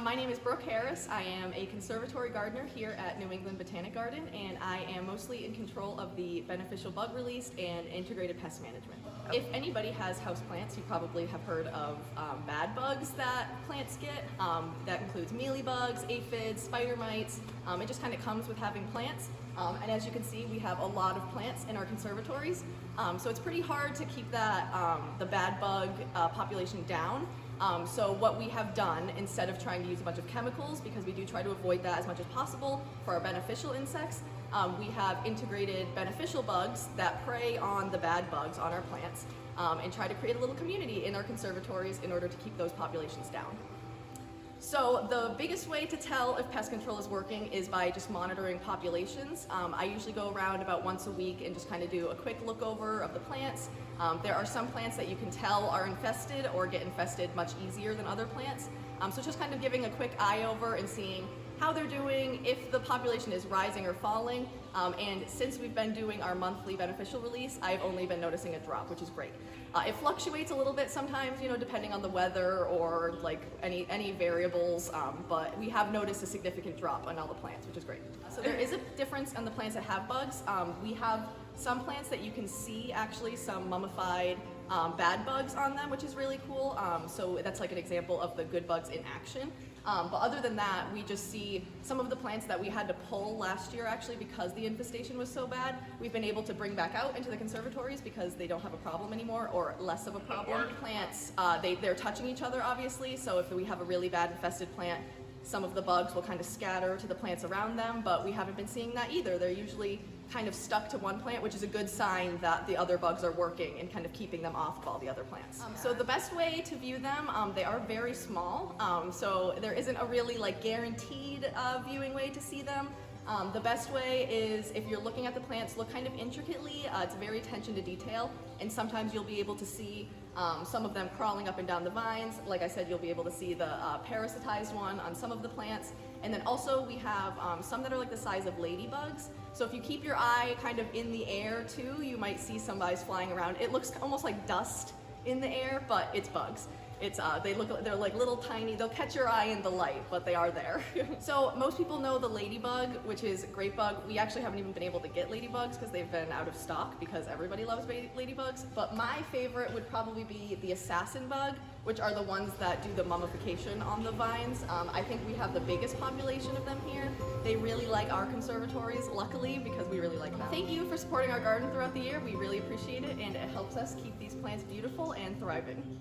my name is Brooke Harris. I am a conservatory gardener here at New England Botanic Garden, and I am mostly in control of the beneficial bug release and integrated pest management. If anybody has houseplants, you probably have heard of bad bugs that plants get. That includes mealybugs, aphids, spider mites. It just kind of comes with having plants. And as you can see, we have a lot of plants in our conservatories. So it's pretty hard to keep that the bad bug population down. So what we have done, instead of trying to use a bunch of chemicals, because we do try to avoid that as much as possible for our beneficial insects, we have integrated beneficial bugs that prey on the bad bugs on our plants and try to create a little community in our conservatories in order to keep those populations down. So the biggest way to tell if pest control is working is by just monitoring populations. I usually go around about once a week and just kind of do a quick look over of the plants. There are some plants that you can tell are infested or get infested much easier than other plants. So just kind of giving a quick eye over and seeing how they're doing, if the population is rising or falling. And since we've been doing our monthly beneficial release, I've only been noticing a drop, which is great. It fluctuates a little bit sometimes, depending on the weather or like any variables, but we have noticed a significant drop on all the plants, which is great. So there is a difference on the plants that have bugs. We have some plants that you can see actually some mummified bad bugs on them, which is really cool. So that's like an example of the good bugs in action. But other than that, we just see some of the plants that we had to pull last year actually because the infestation was so bad. We've been able to bring back out into the conservatories because they don't have a problem anymore, or less of a problem. Plants, they're touching each other obviously, so if we have a really bad infested plant, some of the bugs will kind of scatter to the plants around them, but we haven't been seeing that either. They're usually kind of stuck to one plant, which is a good sign that the other bugs are working and kind of keeping them off of all the other plants. So the best way to view them, they are very small, so there isn't a really guaranteed viewing way to see them. The best way is if you're looking at the plants, look kind of intricately. It's very attention to detail, and sometimes you'll be able to see some of them crawling up and down the vines. Like I said, you'll be able to see the parasitized one on some of the plants. And then also we have some that are like the size of ladybugs. So if you keep your eye kind of in the air too, you might see some bugs flying around. It looks almost like dust in the air, but it's bugs. They're like little tiny, they'll catch your eye in the light, but they are there. So most people know the ladybug, which is grape bug. We actually haven't even been able to get ladybugs because they've been out of stock because everybody loves ladybugs. But my favorite would probably be the assassin bug, which are the ones that do the mummification on the vines. I think we have the biggest population of them here. They really like our conservatories, luckily, because we really like them. Thank you for supporting our garden throughout the year. We really appreciate it, and it helps us keep these plants beautiful and thriving.